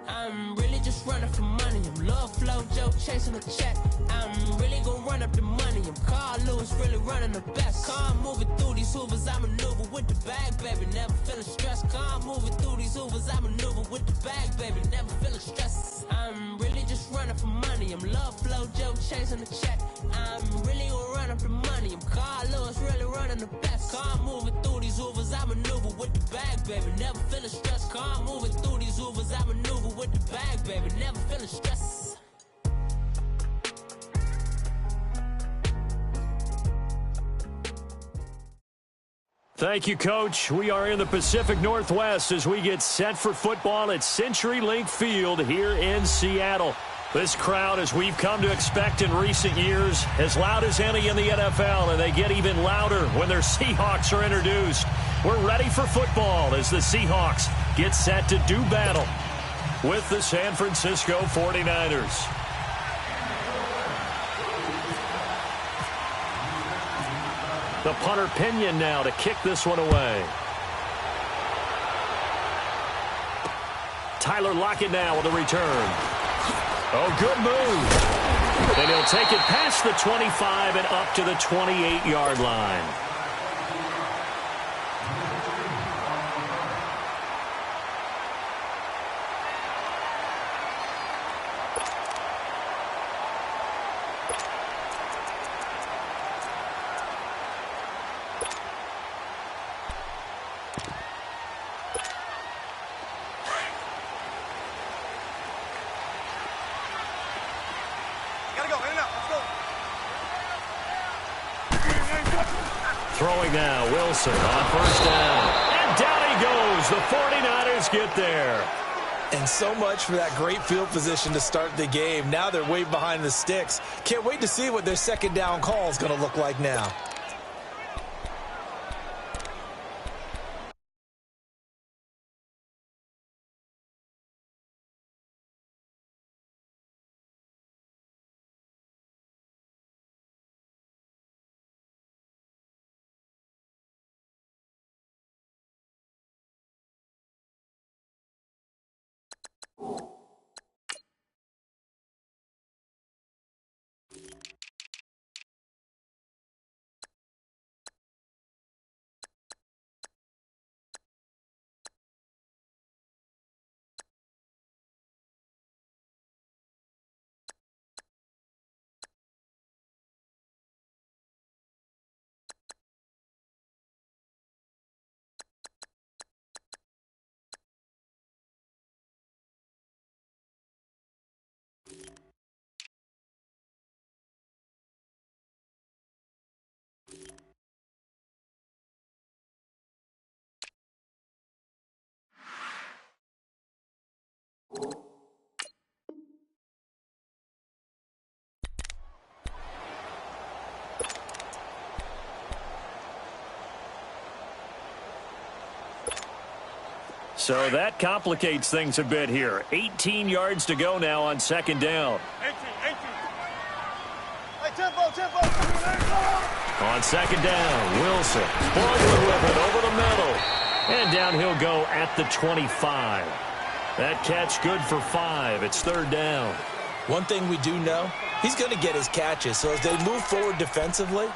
I'm really just running for money. I'm love flow, Joe, chasing a check. I'm really gonna run up the money. I'm Carl Lewis, really running the best. Car moving through these Hoovers, I maneuver with the bag, baby. Never feeling stressed. Car moving through these Hoovers, I maneuver with the bag, baby. Never feeling stressed. I'm really just running for money. I'm love flow, Joe, chasing the check. I'm really gonna run up the money. I'm Carl Lewis, really running the best. Car moving through these Hoovers, I maneuver with the bag, baby. Never feeling stressed. Car moving through these Hoovers, I maneuver with the bag, baby. Never feeling stressed. Thank you, Coach. We are in the Pacific Northwest as we get set for football at CenturyLink Field here in Seattle. This crowd, as we've come to expect in recent years, as loud as any in the NFL, and they get even louder when their Seahawks are introduced. We're ready for football as the Seahawks get set to do battle with the San Francisco 49ers. The punter Pinion now to kick this one away. Tyler Lockett now with a return. Oh, good move. And he'll take it past the 25 and up to the 28-yard line. Throwing now, Wilson on first down. And down he goes. The 49ers get there. And so much for that great field position to start the game. Now they're way behind the sticks. Can't wait to see what their second down call is going to look like now. So that complicates things a bit here. 18 yards to go now on second down. 18. Hey, tempo. On second down, Wilson Baldwin with it over the middle. And down he'll go at the 25. That catch good for 5. It's third down. One thing we do know, he's going to get his catches. So as they move forward defensively,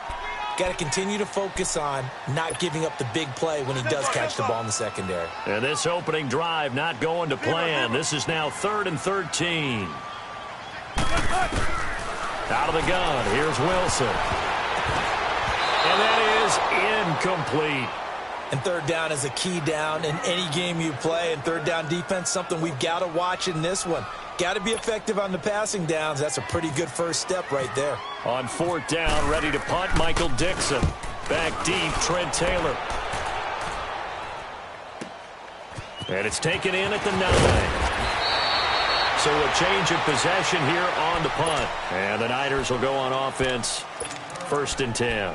got to continue to focus on not giving up the big play when he does catch the ball in the secondary. And this opening drive not going to plan. This is now 3rd and 13. Out of the gun, here's Wilson. And that is incomplete. And third down is a key down in any game you play. And third down defense, something we've got to watch in this one. Got to be effective on the passing downs. That's a pretty good first step right there. On fourth down, ready to punt, Michael Dixon. Back deep, Trent Taylor. And it's taken in at the 9. So a change of possession here on the punt. And the Niners will go on offense. 1st and 10.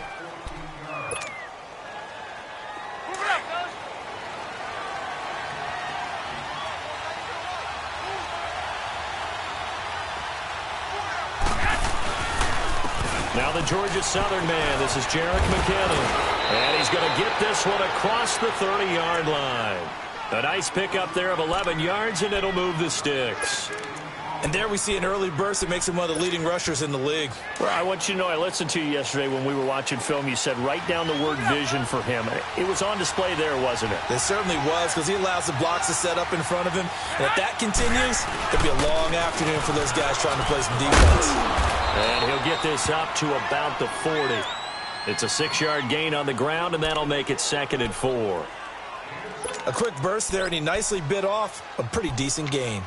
Now the Georgia Southern man. This is Jerick McKinnon. And he's going to get this one across the 30-yard line. A nice pickup there of 11 yards, and it'll move the sticks. And there we see an early burst that makes him one of the leading rushers in the league. Well, I want you to know, I listened to you yesterday when we were watching film. You said write down the word vision for him. It was on display there, wasn't it? It certainly was, because he allows the blocks to set up in front of him. And if that continues, it'll be a long afternoon for those guys trying to play some defense. And he'll get this up to about the 40. It's a 6-yard gain on the ground, and that'll make it 2nd and 4. A quick burst there, and he nicely bit off a pretty decent gain.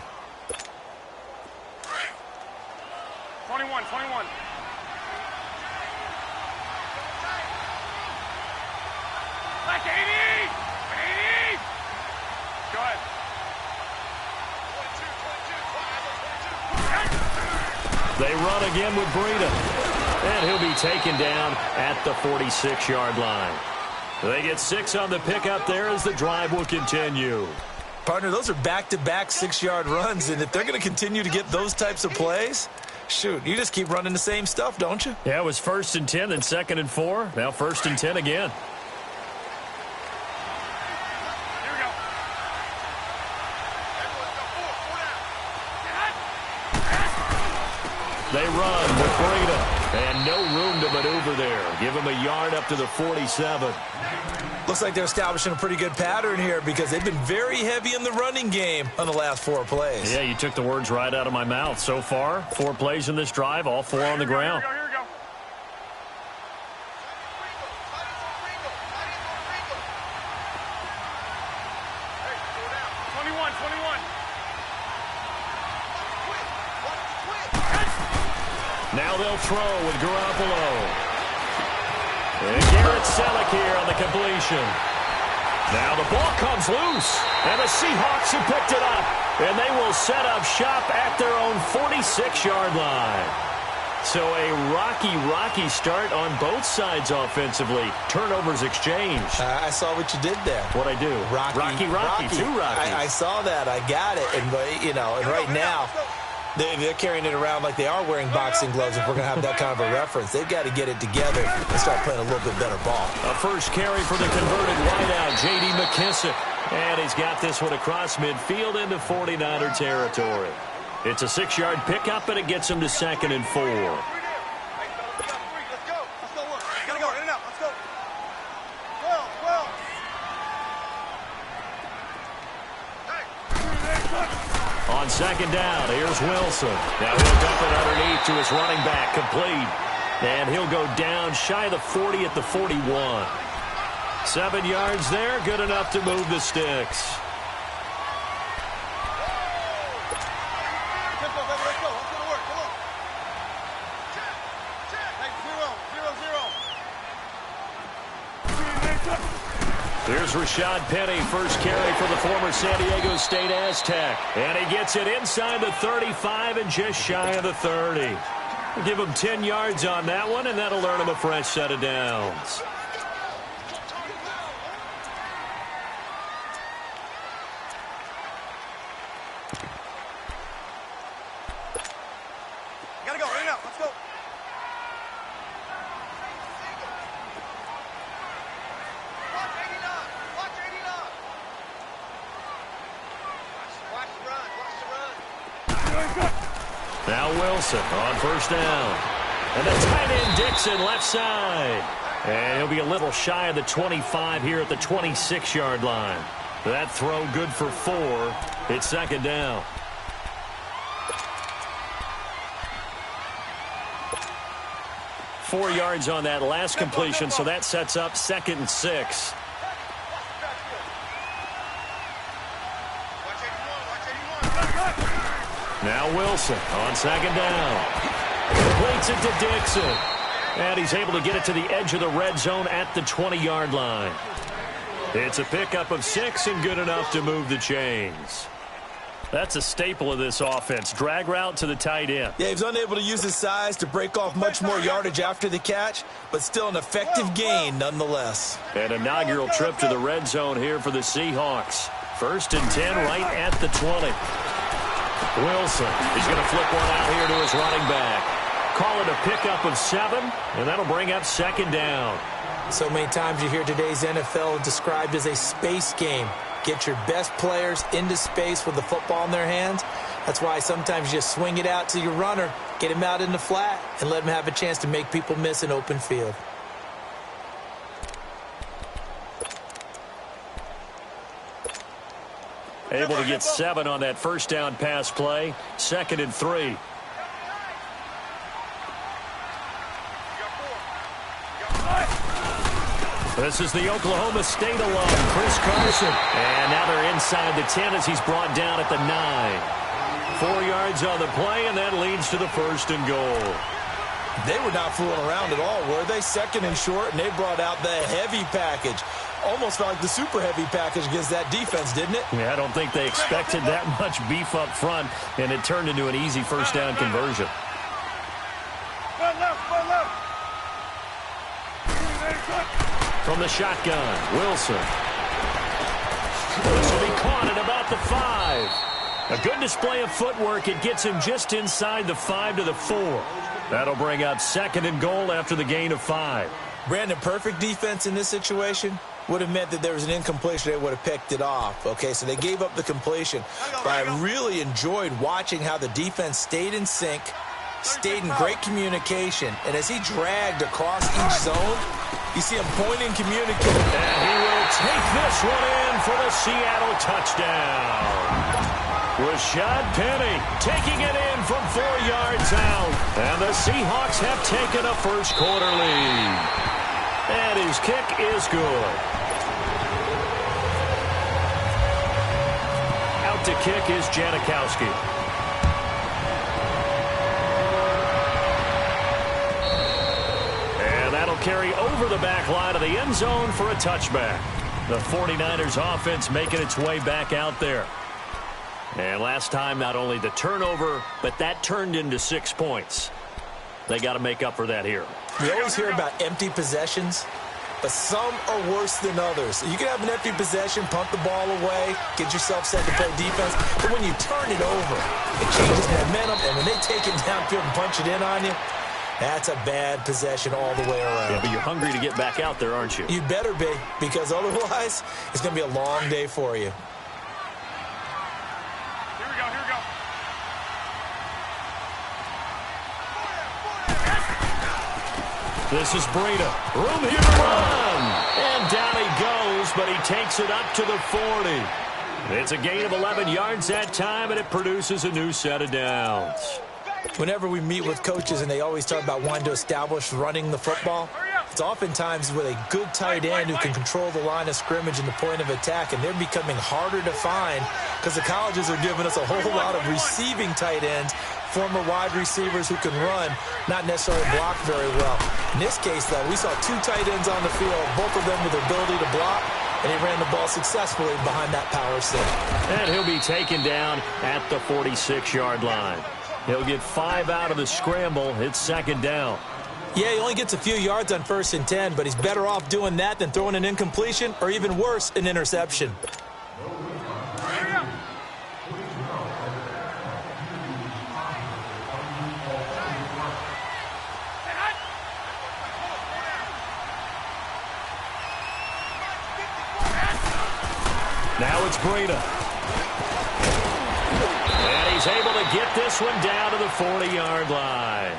21. Like 80! 80! Go ahead. 22. They run again with Breida. And he'll be taken down at the 46-yard line. They get 6 on the pickup there as the drive will continue. Partner, those are back-to-back 6-yard runs, and if they're going to continue to get those types of plays, shoot, you just keep running the same stuff, don't you? Yeah, it was 1st and 10, then 2nd and 4. Now 1st and 10 again. Here we go. They run with Breida. And no room to maneuver there. Give him a yard up to the 47. Looks like they're establishing a pretty good pattern here because they've been very heavy in the running game on the last 4 plays. Yeah, you took the words right out of my mouth. So far, 4 plays in this drive, all 4 on the ground. Here we go. 21. Now they'll throw with Garoppolo. And Garrett Selleck here on the completion. Now the ball comes loose, and the Seahawks have picked it up, and they will set up shop at their own 46-yard line. So a rocky start on both sides offensively. Turnovers exchanged. I saw what you did there. What'd I do? Rocky. Two Rockies. I saw that. I got it. And right now, they're carrying it around like they are wearing boxing gloves. If we're going to have that kind of a reference, they've got to get it together and start playing a little bit better ball. A first carry for the converted wideout, J.D. McKissick. And he's got this one across midfield into 49er territory. It's a 6-yard pickup, and it gets him to 2nd and 4. On 2nd down, here's Wilson. Now he'll dump it underneath to his running back, complete. And he'll go down shy of the 40 at the 41. 7 yards there, good enough to move the sticks. Here's Rashad Penny, first carry for the former San Diego State Aztec. And he gets it inside the 35 and just shy of the 30. We'll give him 10 yards on that one, and that'll earn him a fresh set of downs. Gotta go, right now, let's go. Now Wilson on first down. And the tight end Dixon left side. And he'll be a little shy of the 25 here at the 26-yard line. That throw good for 4. It's 2nd down. Four yards on that last completion, so that sets up 2nd and 6. Now Wilson on 2nd down. Completes it to Dixon. And he's able to get it to the edge of the red zone at the 20-yard line. It's a pickup of 6 and good enough to move the chains. That's a staple of this offense. Drag route to the tight end. Yeah, he's unable to use his size to break off much more yardage after the catch, but still an effective gain nonetheless. An inaugural trip to the red zone here for the Seahawks. 1st and 10 right at the 20. Wilson, he's going to flip one out here to his running back. Call it a pickup of 7, and that'll bring up 2nd down. So many times you hear today's NFL described as a space game. Get your best players into space with the football in their hands. That's why sometimes you just swing it out to your runner, get him out in the flat, and let him have a chance to make people miss an open field. Able to get 7 on that first down pass play. 2nd and 3. This is the Oklahoma State alum, Chris Carson. And now they're inside the 10 as he's brought down at the 9. 4 yards on the play, and that leads to the 1st and goal. They were not fooling around at all, were they? 2nd and short, and they brought out the heavy package. Almost felt like the super heavy package against that defense, didn't it? Yeah, I don't think they expected that much beef up front, and it turned into an easy first down conversion. From the shotgun, Wilson. This will be caught at about the 5. A good display of footwork. It gets him just inside the 5 to the 4. That'll bring up 2nd and goal after the gain of 5. Brandon, perfect defense in this situation would have meant that there was an incompletion. They would have picked it off. Okay, so they gave up the completion. But I really enjoyed watching how the defense stayed in sync, stayed in great communication. And as he dragged across each zone, you see him pointing, communicating. And he will take this one in for the Seattle touchdown. Rashad Penny taking it in from 4 yards out. And the Seahawks have taken a first quarter lead. And his kick is good. Out to kick is Janikowski. And that'll carry over the back line of the end zone for a touchback. The 49ers offense making its way back out there. And last time, not only the turnover, but that turned into 6 points. They got to make up for that here. We always hear about empty possessions, but some are worse than others. You can have an empty possession, punt the ball away, get yourself set to play defense, but when you turn it over, it changes momentum, and when they take it downfield and punch it in on you, that's a bad possession all the way around. Yeah, but you're hungry to get back out there, aren't you? You better be, because otherwise, it's going to be a long day for you. This is Breida. Room here to run. And down he goes, but he takes it up to the 40. It's a gain of 11 yards that time, and it produces a new set of downs. Whenever we meet with coaches and they always talk about wanting to establish running the football, it's oftentimes with a good tight end who can control the line of scrimmage and the point of attack, and they're becoming harder to find because the colleges are giving us a whole lot of receiving tight ends, former wide receivers who can run, not necessarily block very well. In this case, though, we saw 2 tight ends on the field, both of them with the ability to block, and he ran the ball successfully behind that power set. And he'll be taken down at the 46-yard line. He'll get 5 out of the scramble. It's 2nd down. Yeah, he only gets a few yards on 1st and 10, but he's better off doing that than throwing an incompletion or even worse, an interception. Now it's Breida. And he's able to get this one down to the 40-yard line.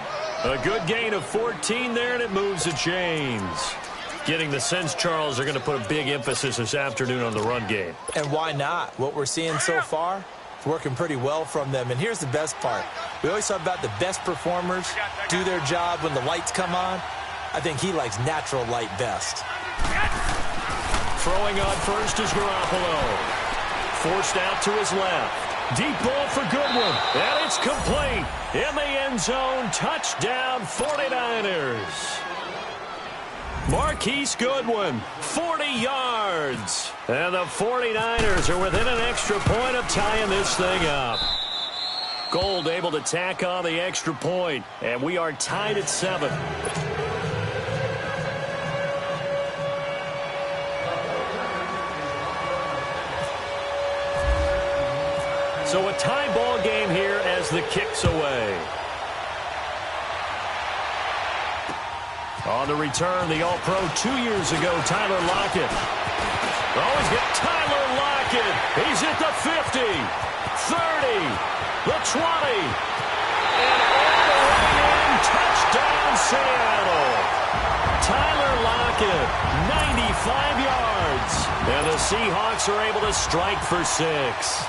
A good gain of 14 there, and it moves the chains. Getting the sense, Charles, are going to put a big emphasis this afternoon on the run game. And why not? What we're seeing so far, it's working pretty well from them. And here's the best part. We always talk about the best performers do their job when the lights come on. I think he likes natural light best. Throwing on first is Garoppolo. Forced out to his left. Deep ball for Goodwin. And it's complete. In the end zone. Touchdown 49ers. Marquise Goodwin, 40 yards. And the 49ers are within an extra point of tying this thing up. Gold able to tack on the extra point. And we are tied at 7. So a tie ball game here as the kick's away. On the return, the All-Pro 2 years ago, Tyler Lockett. Always get Tyler Lockett. Lockett. He's at the 50, 30, the 20, and all the way in. Touchdown, Seattle. Tyler Lockett, 95 yards. And the Seahawks are able to strike for 6.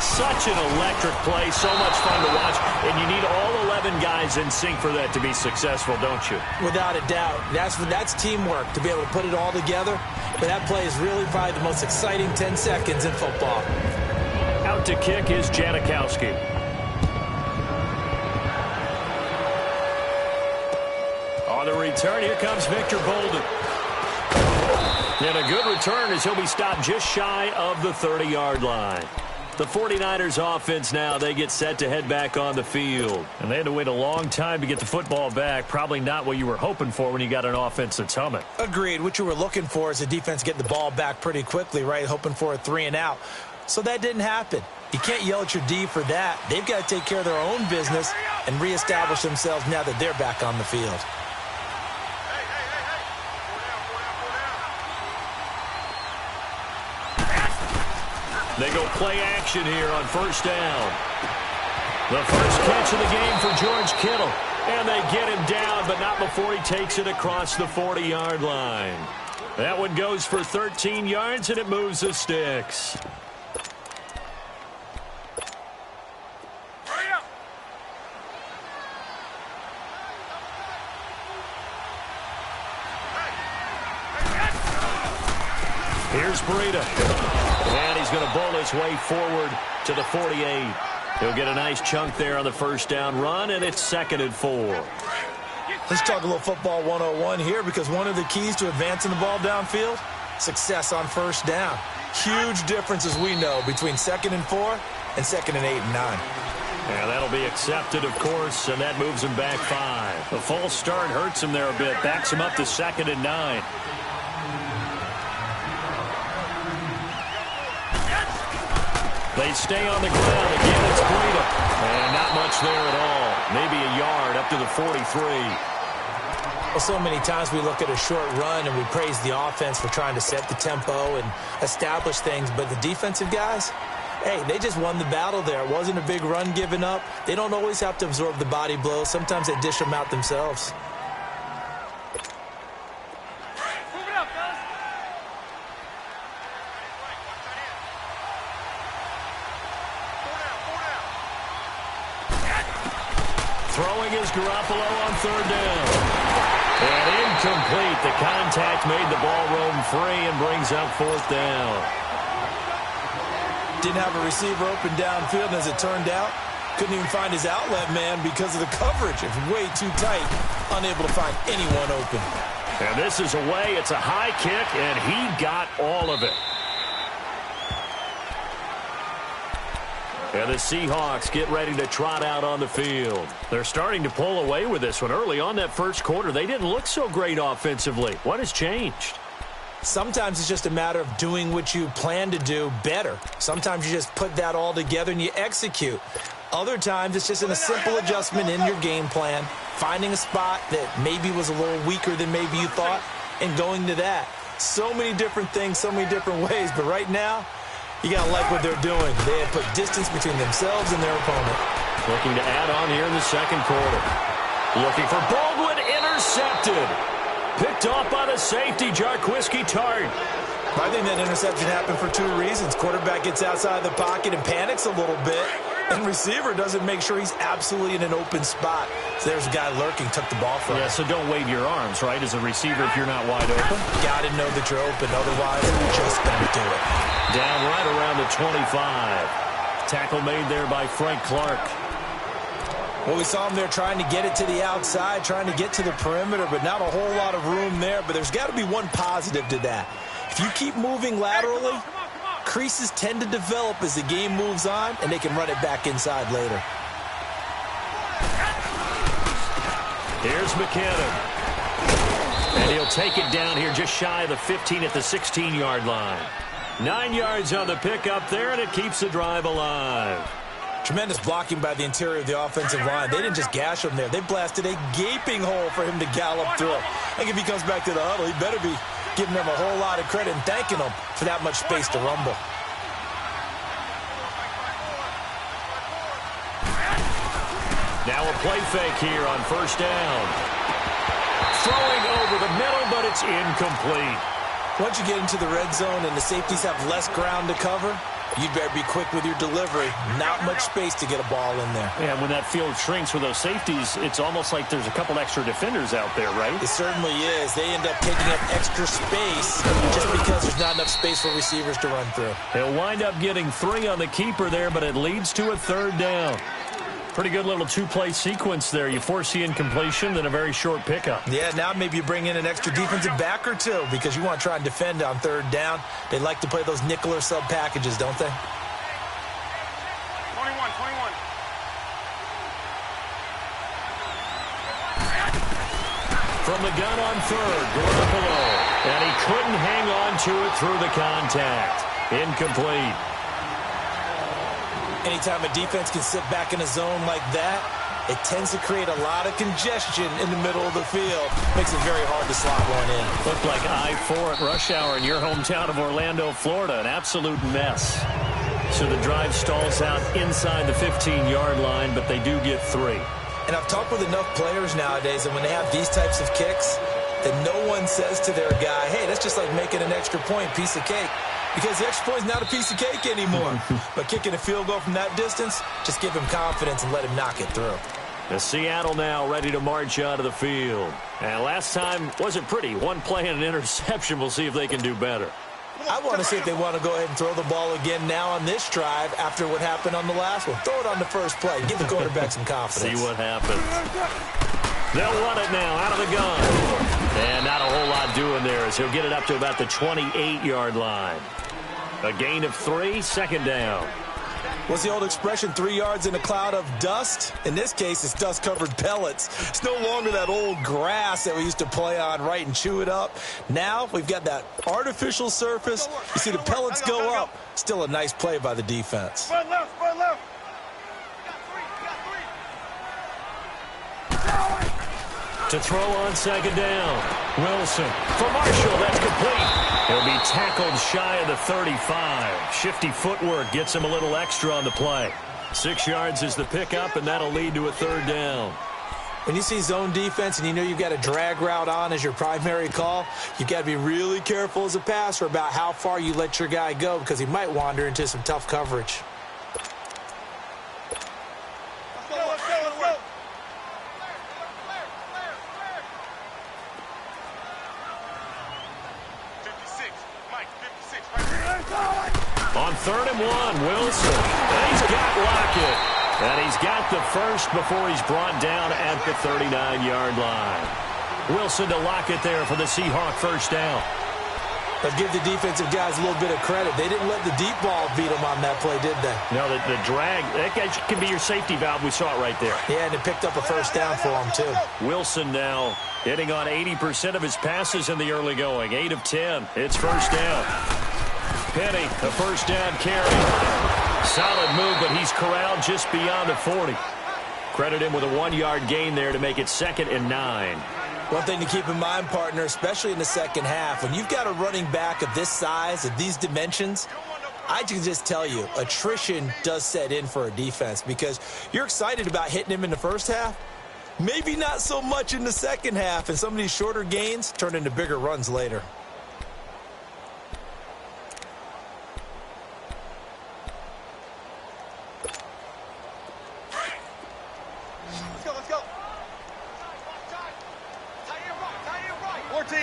Such an electric play, so much fun to watch, and you need all 11 guys in sync for that to be successful, don't you? Without a doubt. That's teamwork, to be able to put it all together. But that play is really probably the most exciting 10 seconds in football. Out to kick is Janikowski. On the return, here comes Victor Bolden. And a good return as he'll be stopped just shy of the 30-yard line. The 49ers offense now, they get set to head back on the field. And they had to wait a long time to get the football back. Probably not what you were hoping for when you got an offense that's humming. Agreed. What you were looking for is the defense getting the ball back pretty quickly, right? Hoping for a 3-and-out. So that didn't happen. You can't yell at your D for that. They've got to take care of their own business and reestablish themselves now that they're back on the field. They go play action here on first down. The first catch of the game for George Kittle. And they get him down, but not before he takes it across the 40-yard line. That one goes for 13 yards, and it moves the sticks. Here's Breida. And he's going to bowl his way forward to the 48. He'll get a nice chunk there on the first down run, and it's 2nd and 4. Let's talk a little football 101 here, because one of the keys to advancing the ball downfield, success on first down. Huge difference, as we know, between 2nd and 4 and 2nd and 8 and 9. Yeah, that'll be accepted, of course, and that moves him back 5. The false start hurts him there a bit, backs him up to 2nd and 9. They stay on the ground. Again, it's Breida. And not much there at all. Maybe a yard up to the 43. Well, so many times we look at a short run and we praise the offense for trying to set the tempo and establish things. But the defensive guys, hey, they just won the battle there. It wasn't a big run given up. They don't always have to absorb the body blows. Sometimes they dish them out themselves. Throwing is Garoppolo on 3rd down. And incomplete. The contact made the ball roam free and brings up 4th down. Didn't have a receiver open downfield, and as it turned out, couldn't even find his outlet man because of the coverage. It's way too tight, unable to find anyone open. And this is away. It's a high kick, and he got all of it. And the Seahawks get ready to trot out on the field. They're starting to pull away with this one. Early on that first quarter, they didn't look so great offensively. What has changed? Sometimes it's just a matter of doing what you plan to do better. Sometimes you just put that all together and you execute. Other times it's just a simple adjustment in your game plan, finding a spot that maybe was a little weaker than maybe you thought, and going to that. So many different things, so many different ways, but right now, you got to like what they're doing. They have put distance between themselves and their opponent. Looking to add on here in the second quarter. Looking for Baldwin, intercepted. Picked off by the safety, Jarquiski Tart. I think that interception happened for 2 reasons. Quarterback gets outside the pocket and panics a little bit, and receiver doesn't make sure he's absolutely in an open spot. So there's a guy lurking, took the ball from him. Yeah, so don't wave your arms, right, as a receiver if you're not wide open. Got to know that you're open, otherwise just don't do it. Down right around the 25. Tackle made there by Frank Clark. Well, we saw him there trying to get it to the outside, trying to get to the perimeter, but not a whole lot of room there. But there's got to be one positive to that. If you keep moving laterally, creases tend to develop as the game moves on, and they can run it back inside later. Here's McKinnon. And he'll take it down here just shy of the 15 at the 16-yard line. 9 yards on the pickup there, and it keeps the drive alive. Tremendous blocking by the interior of the offensive line. They didn't just gash him there. They blasted a gaping hole for him to gallop through. I think if he comes back to the huddle, he better be giving them a whole lot of credit and thanking them for that much space to rumble. Now a play fake here on first down. Throwing over the middle, but it's incomplete. Once you get into the red zone and the safeties have less ground to cover, you'd better be quick with your delivery. Not much space to get a ball in there. Yeah, when that field shrinks with those safeties, it's almost like there's a couple extra defenders out there, right? It certainly is. They end up taking up extra space just because there's not enough space for receivers to run through. He'll wind up getting 3 on the keeper there, but it leads to a third down. Pretty good little two-play sequence there. You force the incompletion, then a very short pickup. Yeah, now maybe you bring in an extra defensive back or two because you want to try and defend on third down. They like to play those nickel or sub packages, don't they? 21. From the gun on third, Garoppolo. And he couldn't hang on to it through the contact. Incomplete. Anytime a defense can sit back in a zone like that, it tends to create a lot of congestion in the middle of the field. Makes it very hard to slot one in. Looked like I-4 at rush hour in your hometown of Orlando, Florida. An absolute mess. So the drive stalls out inside the 15-yard line, but they do get 3. And I've talked with enough players nowadays, and when they have these types of kicks, that no one says to their guy, hey, that's just like making an extra point, piece of cake. Because the extra point is not a piece of cake anymore. But kicking a field goal from that distance, just give him confidence and let him knock it through. The Seattle now ready to march out of the field. And last time wasn't pretty. One play and an interception. We'll see if they can do better. I want to see if they want to go ahead and throw the ball again now on this drive after what happened on the last one. Throw it on the first play. Give the quarterback some confidence. See what happens. They'll run it now out of the gun. And not a whole lot doing there as he'll get it up to about the 28-yard line. A gain of 3, second down. What's the old expression, 3 yards in a cloud of dust? In this case, it's dust-covered pellets. It's no longer that old grass that we used to play on, right, and chew it up. Now we've got that artificial surface. You see the pellets go up. Still a nice play by the defense. Spread left. To throw on second down. Wilson for Marshall. That's complete. He'll be tackled shy of the 35. Shifty footwork gets him a little extra on the play. 6 yards is the pickup, and that'll lead to a third down. When you see zone defense and you know you've got a drag route on as your primary call, you've got to be really careful as a passer about how far you let your guy go because he might wander into some tough coverage. Let's go. On 3rd and 1, Wilson. And he's got Lockett. And he's got the first before he's brought down at the 39-yard line. Wilson to Lockett there for the Seahawk first down. But give the defensive guys a little bit of credit. They didn't let the deep ball beat them on that play, did they? No, the drag, that can be your safety valve. We saw it right there. Yeah, and it picked up a first down for them, too. Wilson now hitting on 80% of his passes in the early going. 8 of 10. It's first down. Penny, a first down carry. Solid move, but he's corralled just beyond the 40. Credit him with a 1-yard gain there to make it 2nd and 9. One thing to keep in mind, partner, especially in the second half, when you've got a running back of this size, of these dimensions, I can just tell you, attrition does set in for a defense because you're excited about hitting him in the first half. Maybe not so much in the second half, and some of these shorter gains turn into bigger runs later. Let's go. 14.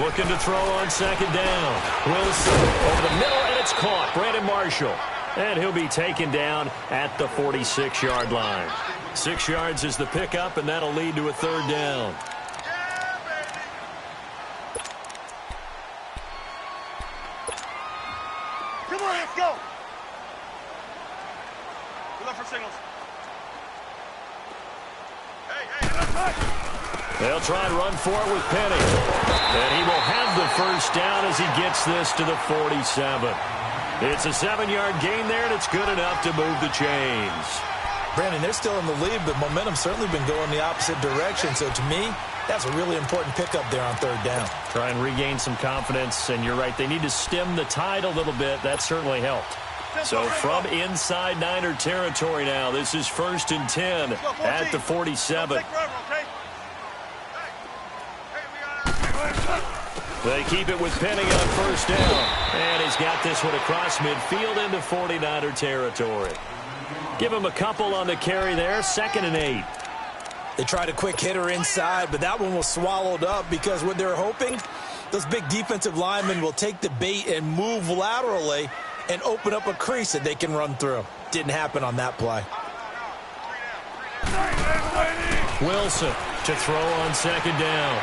Looking to throw on second down. Wilson over the middle, and it's caught. Brandon Marshall. And he'll be taken down at the 46-yard line. 6 yards is the pickup, and that'll lead to a third down. Come on, let's go. We look for signals. They'll try and run for it with Penny. And he will have the first down as he gets this to the 47. It's a 7-yard gain there, and it's good enough to move the chains. Brandon, they're still in the lead, but momentum's certainly been going the opposite direction. So to me, That's a really important pickup there on third down. Try and regain some confidence, and you're right, they need to stem the tide a little bit. That certainly helped. So from inside Niner territory now, this is 1st and 10 at the 47. They keep it with Penny on first down. And he's got this one across midfield into 49er territory. Give him a couple on the carry there, 2nd and 8. They tried a quick hitter inside, but that one was swallowed up because what they're hoping, those big defensive linemen will take the bait and move laterally and open up a crease that they can run through. Didn't happen on that play. Wilson to throw on 2nd down.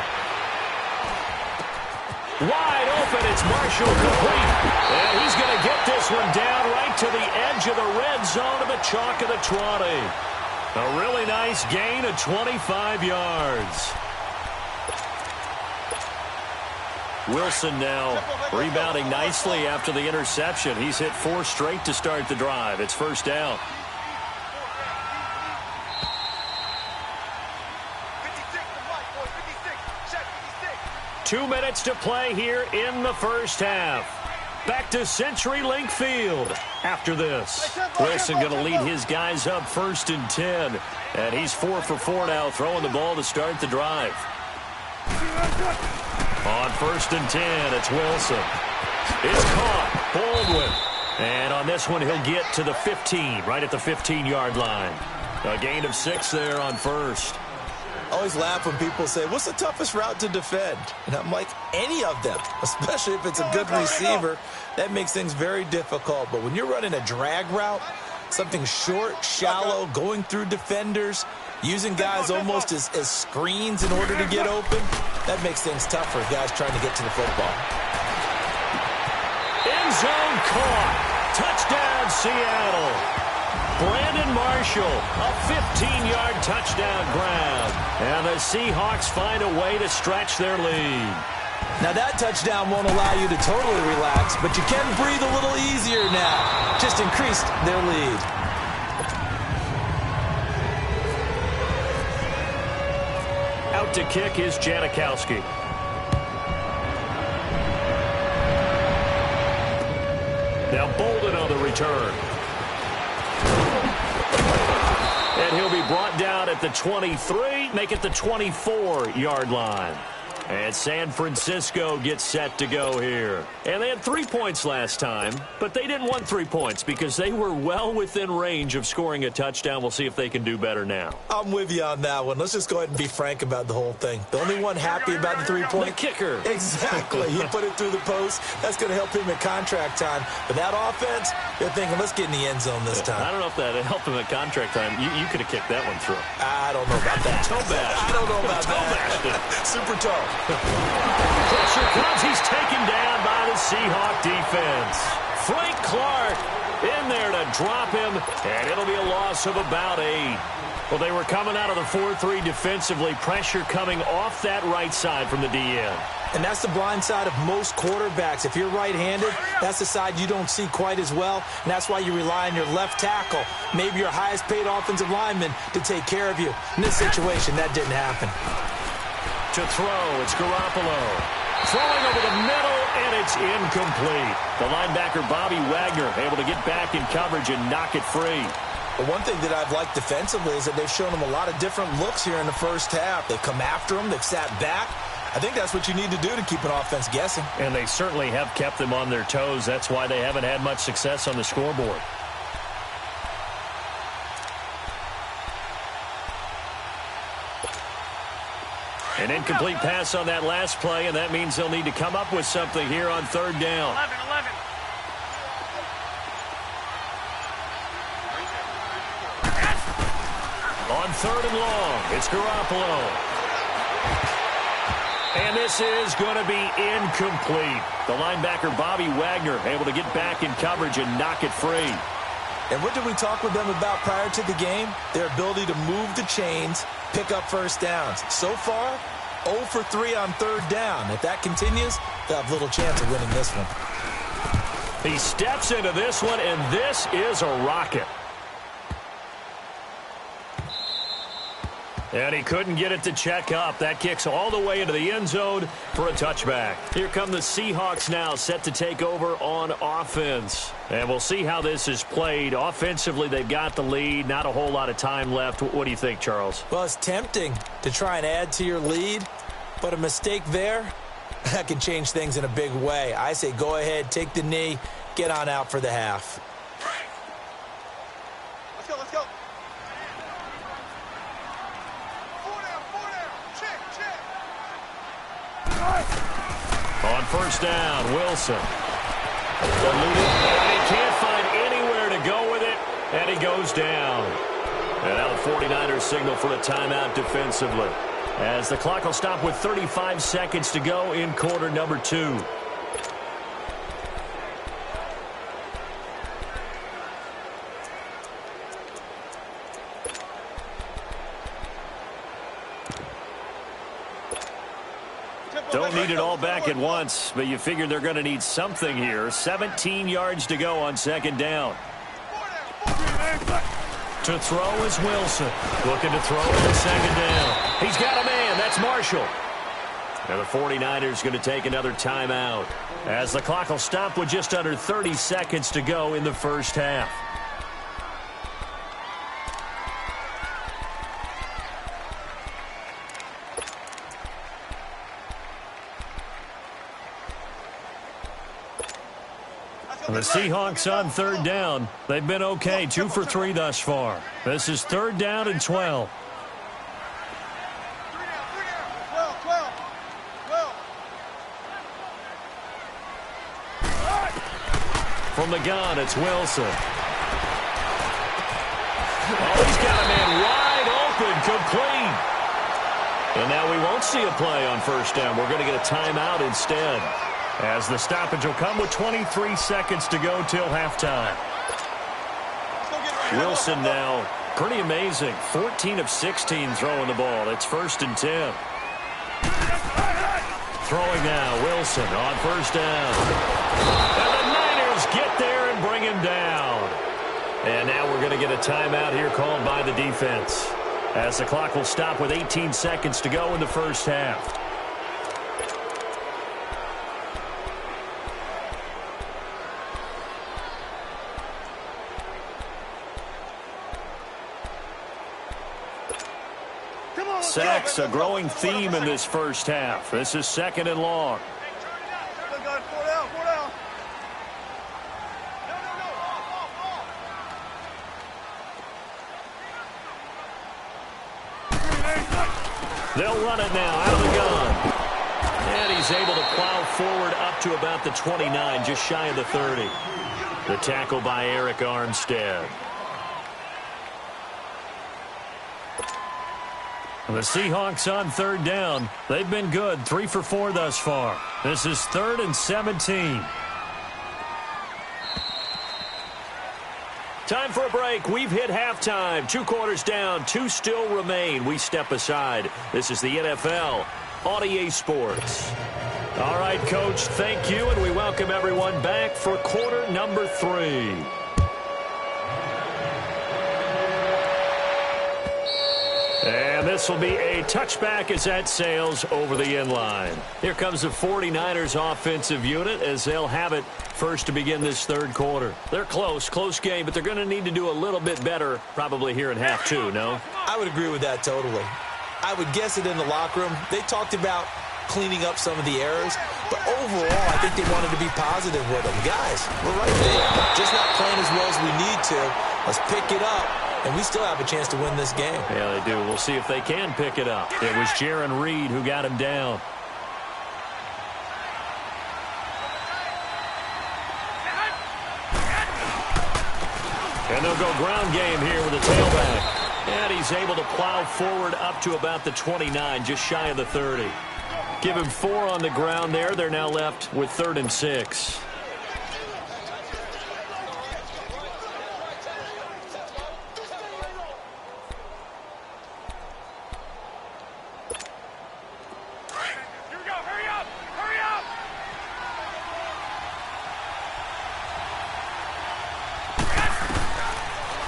Wide open, it's Marshall complete. And he's going to get this one down right to the edge of the red zone of the chalk of the 20. A really nice gain of 25 yards. Wilson now rebounding nicely after the interception. He's hit 4 straight to start the drive. It's 1st down. 2 minutes to play here in the first half. Back to CenturyLink Field after this. Wilson going to lead his guys up 1st and 10. And he's 4 for 4 now, throwing the ball to start the drive. On 1st and 10, it's Wilson. It's caught. Baldwin. And on this one, he'll get to the 15, right at the 15-yard line. A gain of 6 there on 1st. I always laugh when people say, what's the toughest route to defend? And I'm like, any of them, especially if it's a good receiver. That makes things very difficult. But when you're running a drag route, something short, shallow, going through defenders, using guys almost as screens in order to get open, that makes things tough for guys trying to get to the football. End zone caught. Touchdown, Seattle. Brandon Marshall, a 15-yard touchdown grab. And the Seahawks find a way to stretch their lead. Now that touchdown won't allow you to totally relax, but you can breathe a little easier now. Just increased their lead. Out to kick is Janikowski. Now Bolden on the return. And he'll be brought down at the 23, make it the 24-yard line. And San Francisco gets set to go here. And they had 3 points last time, but they didn't want 3 points because they were well within range of scoring a touchdown. We'll see if they can do better now. I'm with you on that one. Let's just go ahead and be frank about the whole thing. The only one happy about the 3-point. The kicker. Exactly. He put it through the post. That's going to help him at contract time. But that offense, they're thinking, let's get in the end zone this time. I don't know if that helped him at contract time. You could have kicked that one through. I don't know about that. Toe bash. I don't know about toe that. Super toe. Pressure comes. He's taken down by the Seahawk defense. Frank Clark in there to drop him, and it'll be a loss of about 8. Well, they were coming out of the 4-3 defensively. Pressure coming off that right side from the DN. And that's the blind side of most quarterbacks. If you're right-handed, that's the side you don't see quite as well, and that's why you rely on your left tackle, maybe your highest-paid offensive lineman, to take care of you. In this situation, that didn't happen. To throw, it's Garoppolo. Throwing over the middle, and it's incomplete. The linebacker, Bobby Wagner, able to get back in coverage and knock it free. But one thing that I've liked defensively is that they've shown them a lot of different looks here in the first half. They've come after them. They've sat back. I think that's what you need to do to keep an offense guessing. And they certainly have kept them on their toes. That's why they haven't had much success on the scoreboard. An incomplete pass on that last play, and that means they'll need to come up with something here on 3rd down. 11. On 3rd and long, it's Garoppolo. And this is going to be incomplete. The linebacker, Bobby Wagner, able to get back in coverage and knock it free. And what did we talk with them about prior to the game? Their ability to move the chains, pick up first downs. So far, 0 for 3 on 3rd down. If that continues, they'll have little chance of winning this one. He steps into this one, and this is a rocket. And he couldn't get it to check up. That kicks all the way into the end zone for a touchback. Here come the Seahawks now, set to take over on offense. And we'll see how this is played. Offensively, they've got the lead. Not a whole lot of time left. What do you think, Charles? Well, it's tempting to try and add to your lead, but a mistake there, that can change things in a big way. I say go ahead, take the knee, get on out for the half. Let's go, let's go. Four down. Check. On first down, Wilson. Eluded, and he can't find anywhere to go with it, and he goes down. And now the 49ers signal for a timeout defensively, as the clock will stop with 35 seconds to go in quarter number 2. Don't need it all back at once, but you figure they're going to need something here. 17 yards to go on second down. To throw is Wilson. Looking to throw on second down. He's got a man. That's Marshall. And the 49ers going to take another timeout, as the clock will stop with just under 30 seconds to go in the first half. The Seahawks on third down. They've been okay, 2 for 3 thus far. This is third down and 12. 12. From the gun, it's Wilson. Oh, he's got a man wide open, complete. And now we won't see a play on first down. We're going to get a timeout instead, as the stoppage will come with 23 seconds to go till halftime. Wilson now, pretty amazing. 14 of 16 throwing the ball. It's first and 10. Throwing now, Wilson on first down. And the Niners get there and bring him down. And now we're going to get a timeout here called by the defense, as the clock will stop with 18 seconds to go in the first half. Sacks, a growing theme in this first half. This is second and long. Four down. They'll run it now out of the gun. And he's able to plow forward up to about the 29, just shy of the 30. The tackle by Eric Armstead. The Seahawks on third down. They've been good, 3 for 4 thus far. This is third and 17. Time for a break. We've hit halftime. 2 quarters down, 2 still remain. We step aside. This is the NFL on EA Sports. All right, Coach, thank you, and we welcome everyone back for quarter number 3. And this will be a touchback as that sails over the end line. Here comes the 49ers offensive unit, as they'll have it first to begin this third quarter. They're close game, but they're going to need to do a little bit better probably here in half 2, no? I would agree with that totally. I would guess it in the locker room. They talked about cleaning up some of the errors, but overall, I think they wanted to be positive with them. Guys, we're right there. Just not playing as well as we need to. Let's pick it up. And we still have a chance to win this game. Yeah, they do. We'll see if they can pick it up. It was Jaron Reed who got him down. And they'll go ground game here with a tailback. And he's able to plow forward up to about the 29, just shy of the 30. Give him 4 on the ground there. They're now left with 3rd and 6.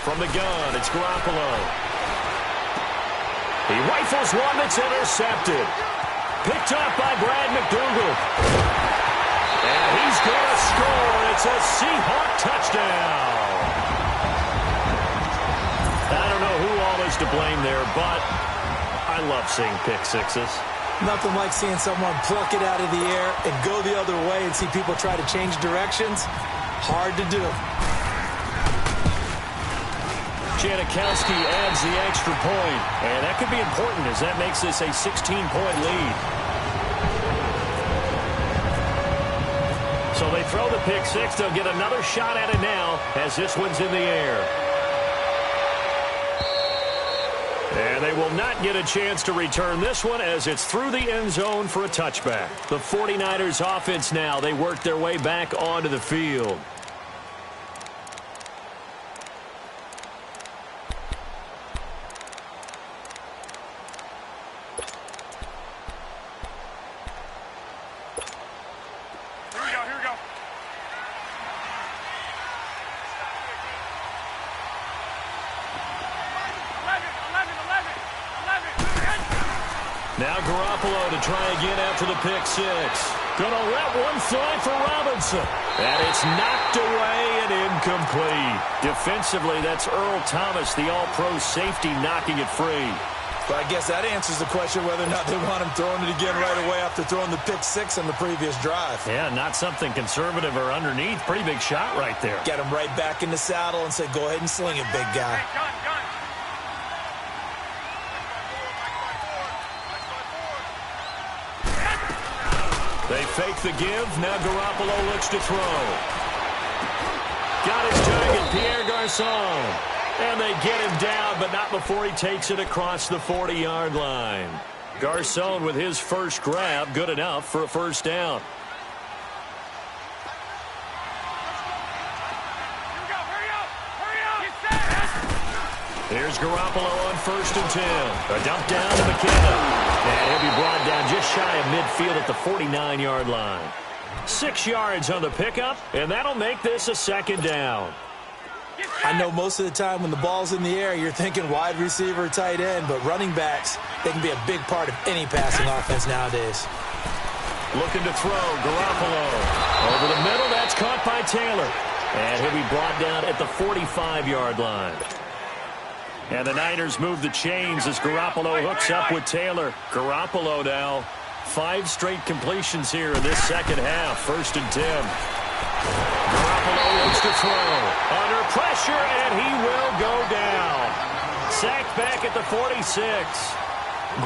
From the gun, it's Garoppolo. He rifles one that's intercepted. Picked up by Brad McDougal. And he's going to score. It's a Seahawk touchdown. I don't know who all is to blame there, but I love seeing pick sixes. Nothing like seeing someone pluck it out of the air and go the other way and see people try to change directions. Hard to do. Janikowski adds the extra point, and that could be important as that makes this a 16-point lead. So they throw the pick six. They'll get another shot at it now as this one's in the air. And they will not get a chance to return this one as it's through the end zone for a touchback. The 49ers offense now, they work their way back onto the field. Now Garoppolo to try again after the pick six. Gonna let one fly for Robinson. And it's knocked away and incomplete. Defensively, that's Earl Thomas, the all-pro safety, knocking it free. But I guess that answers the question whether or not they want him throwing it again right away after throwing the pick six on the previous drive. Yeah, not something conservative or underneath. Pretty big shot right there. Get him right back in the saddle and say, go ahead and sling it, big guy. They fake the give. Now Garoppolo looks to throw. Got his target, Pierre Garçon. And they get him down, but not before he takes it across the 40-yard line. Garçon with his first grab, good enough for a first down. Here's Garoppolo on 1st and 10. A dump down to McKinnon. And he'll be brought down just shy of midfield at the 49-yard line. 6 yards on the pickup, and that'll make this a second down. I know most of the time when the ball's in the air, you're thinking wide receiver, tight end, but running backs, they can be a big part of any passing offense nowadays. Looking to throw, Garoppolo. Over the middle, that's caught by Taylor. And he'll be brought down at the 45-yard line. And the Niners move the chains as Garoppolo hooks up with Taylor. Garoppolo now, 5 straight completions here in this second half. 1st and 10. Garoppolo looks to throw. Under pressure, and he will go down. Sacked back at the 46.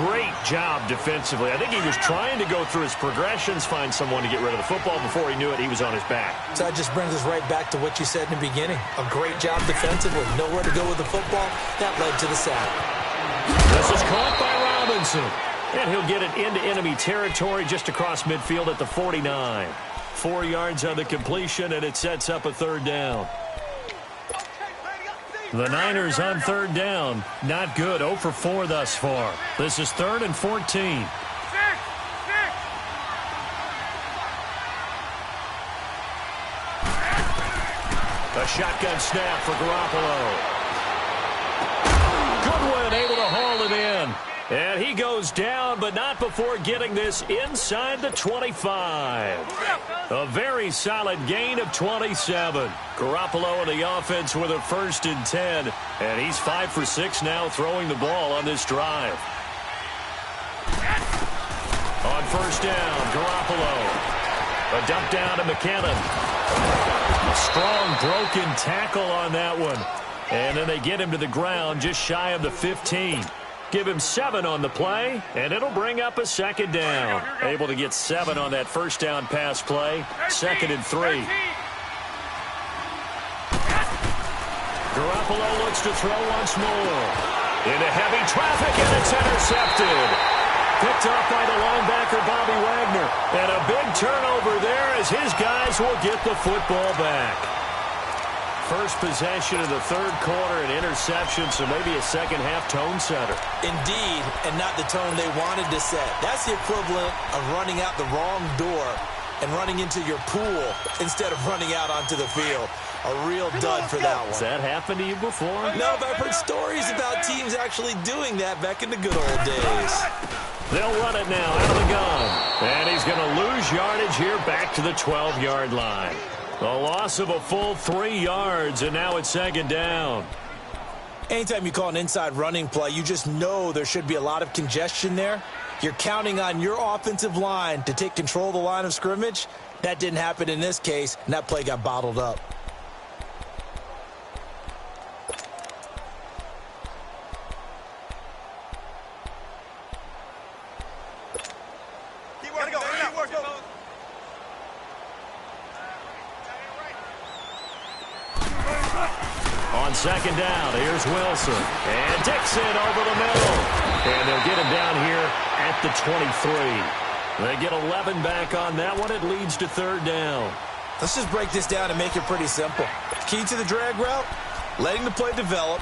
Great job defensively. I think he was trying to go through his progressions, find someone to get rid of the football. Before he knew it, he was on his back. So that just brings us right back to what you said in the beginning. A great job defensively. Nowhere to go with the football. That led to the sack. This is caught by Robinson. And he'll get it into enemy territory just across midfield at the 49. 4 yards on the completion, and it sets up a 3rd down. The Niners on 3rd down. Not good. 0 for 4 thus far. This is 3rd and 14. A shotgun snap for Garoppolo. Goodwin able to haul it in. And he goes down, but not before getting this inside the 25. A very solid gain of 27. Garoppolo in the offense with a 1st and 10. And he's 5 for 6 now throwing the ball on this drive. On 1st down, Garoppolo. A dump down to McKinnon. Strong broken tackle on that one. And then they get him to the ground just shy of the 15. Give him 7 on the play, and it'll bring up a 2nd down. Able to get 7 on that 1st down pass play. 2nd and 3. Garoppolo looks to throw once more. Into heavy traffic, and it's intercepted. Picked off by the linebacker, Bobby Wagner. And a big turnover there as his guys will get the football back. First possession of the 3rd quarter, an interception, so maybe a second-half tone setter. Indeed, and not the tone they wanted to set. That's the equivalent of running out the wrong door and running into your pool instead of running out onto the field. A real dud for that one. Has that happened to you before? No, but I've heard stories about teams actually doing that back in the good old days. They'll run it now out of the gun. And he's going to lose yardage here back to the 12-yard line. A loss of a full 3 yards, and now it's second down. Anytime you call an inside running play, you just know there should be a lot of congestion there. You're counting on your offensive line to take control of the line of scrimmage. That didn't happen in this case, and that play got bottled up. On second down, here's Wilson. And Dixon over the middle. And they'll get him down here at the 23. They get 11 back on that one. It leads to third down. Let's just break this down and make it pretty simple. Key to the drag route, letting the play develop,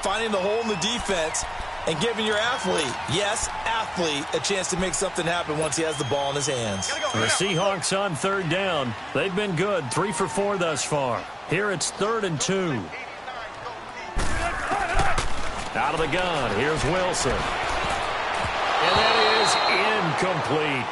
finding the hole in the defense, and giving your athlete, yes, athlete, a chance to make something happen once he has the ball in his hands. The Seahawks on third down. They've been good, 3 for 4 thus far. Here it's 3rd and 2. Out of the gun, here's Wilson. And that is incomplete.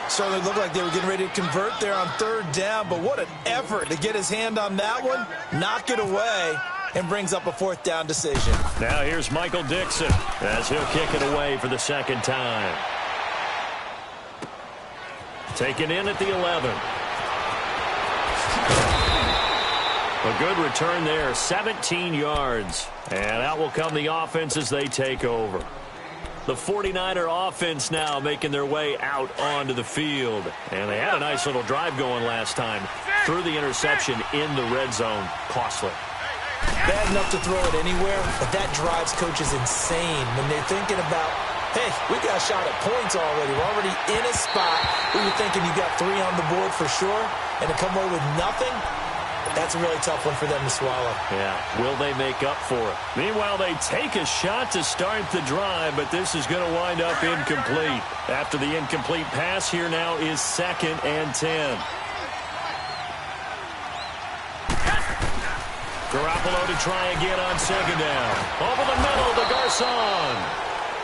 Certainly looked like they were getting ready to convert there on third down, but what an effort to get his hand on that one, knock it away, and brings up a 4th down decision. Now here's Michael Dixon as he'll kick it away for the second time. Taken in at the 11. A good return there, 17 yards. And out will come the offense as they take over. The 49er offense now making their way out onto the field. And they had a nice little drive going last time. Threw the interception in the red zone. Costly. Bad enough to throw it anywhere, but that drives coaches insane when they're thinking about, hey, we got a shot at points already. We're already in a spot where you're thinking you got 3 on the board for sure, and to come away with nothing, that's a really tough one for them to swallow. Yeah, will they make up for it? Meanwhile, they take a shot to start the drive, but this is going to wind up incomplete. After the incomplete pass, here now is 2nd and 10. Garoppolo to try again on second down. Over the middle to Garcon.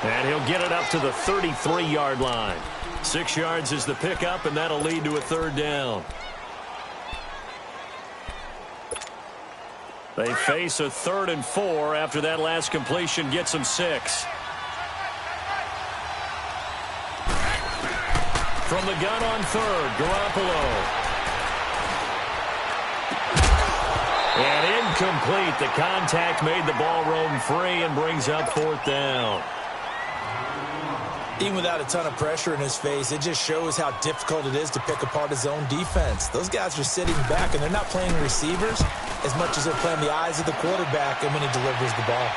And he'll get it up to the 33-yard line. 6 yards is the pickup, and that'll lead to a 3rd down. They face a 3rd and 4 after that last completion gets them 6. From the gun on 3rd, Garoppolo. And incomplete. The contact made the ball roam free and brings up 4th down. Even without a ton of pressure in his face, it just shows how difficult it is to pick apart his own defense. Those guys are sitting back, and they're not playing receivers as much as they're playing the eyes of the quarterback and when he delivers the ball.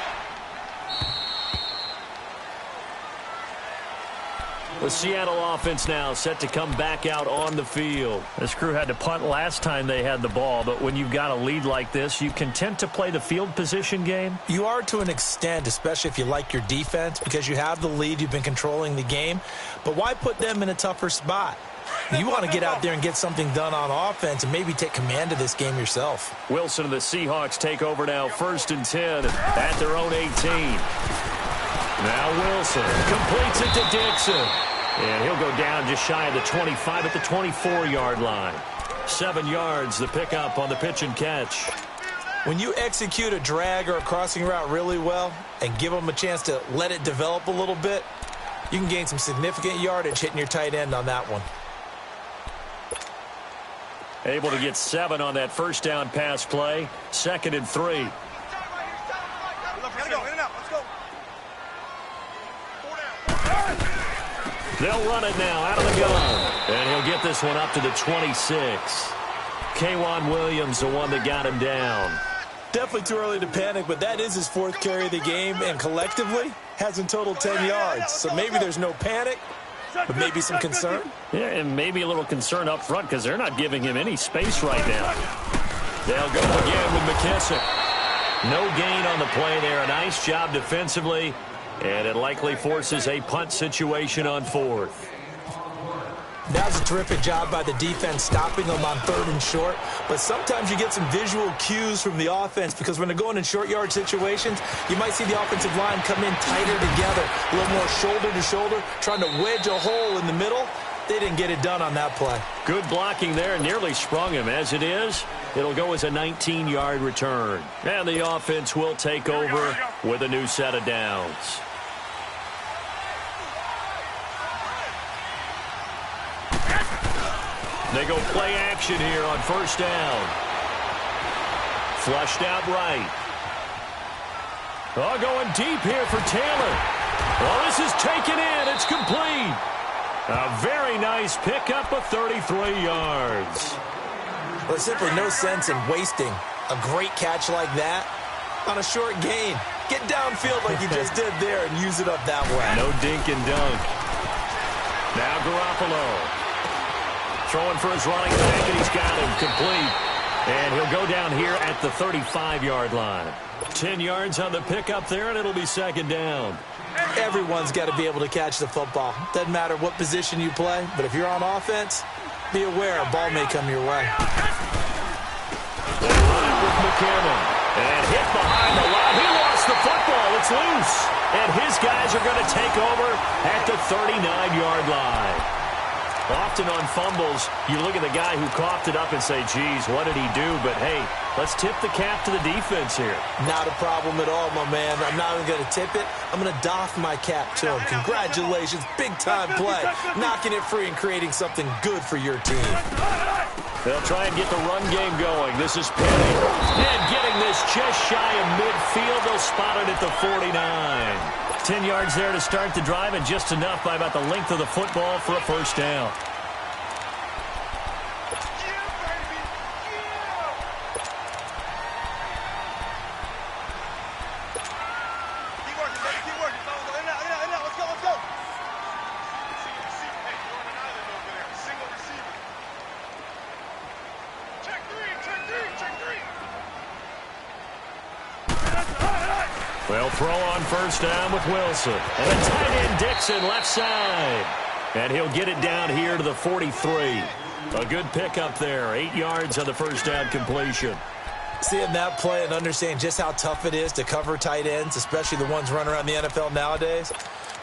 The Seattle offense now set to come back out on the field. This crew had to punt last time they had the ball, but when you've got a lead like this, you content to play the field position game? You are to an extent, especially if you like your defense, because you have the lead, you've been controlling the game. But why put them in a tougher spot? You want to get out there and get something done on offense and maybe take command of this game yourself. Wilson and the Seahawks take over now, 1st and 10 at their own 18. Now Wilson completes it to Dixon. And he'll go down just shy of the 25 at the 24-yard line. 7 yards, the pickup on the pitch and catch. When you execute a drag or a crossing route really well and give them a chance to let it develop a little bit, you can gain some significant yardage hitting your tight end on that one. Able to get 7 on that first down pass play. 2nd and 3. They'll run it now out of the gun. And he'll get this one up to the 26. K'Wan Williams, the one that got him down. Definitely too early to panic, but that is his 4th carry of the game, and collectively has in total 10 yards. So maybe there's no panic, but maybe some concern. Yeah, and maybe a little concern up front because they're not giving him any space right now. They'll go again with McKissick. No gain on the play there. A nice job defensively. And it likely forces a punt situation on 4th. That was a terrific job by the defense stopping them on 3rd and short. But sometimes you get some visual cues from the offense because when they're going in short yard situations, you might see the offensive line come in tighter together, a little more shoulder to shoulder, trying to wedge a hole in the middle. They didn't get it done on that play. Good blocking there, nearly sprung him. As it is, it'll go as a 19-yard return. And the offense will take over with a new set of downs. They go play action here on 1st down. Flushed out right. Oh, going deep here for Taylor. Oh, this is taken in. It's complete. A very nice pickup of 33 yards. Well, there's simply no sense in wasting a great catch like that on a short gain. Get downfield like you just did there and use it up that way. No dink and dunk. Now Garoppolo. Throwing for his running back, and he's got him complete. And he'll go down here at the 35-yard line. 10 yards on the pickup there, and it'll be 2nd down. Everyone's got to be able to catch the football. Doesn't matter what position you play, but if you're on offense, be aware a ball may come your way. They run it with McCammon. And hit behind the line. He lost the football. It's loose. And his guys are going to take over at the 39-yard line. Often on fumbles, you look at the guy who coughed it up and say, geez, what did he do? But, hey, let's tip the cap to the defense here. Not a problem at all, my man. I'm not even going to tip it. I'm going to doff my cap to him. Congratulations. Big-time play. Knocking it free and creating something good for your team. They'll try and get the run game going. This is Penny. And getting this just shy of midfield. They'll spot it at the 49. 10 yards there to start the drive, and just enough by about the length of the football for a 1st down. They'll throw on 1st down with Wilson. And a tight end Dixon left side. And he'll get it down here to the 43. A good pickup there. 8 yards on the 1st down completion. Seeing that play and understanding just how tough it is to cover tight ends, especially the ones running around the NFL nowadays,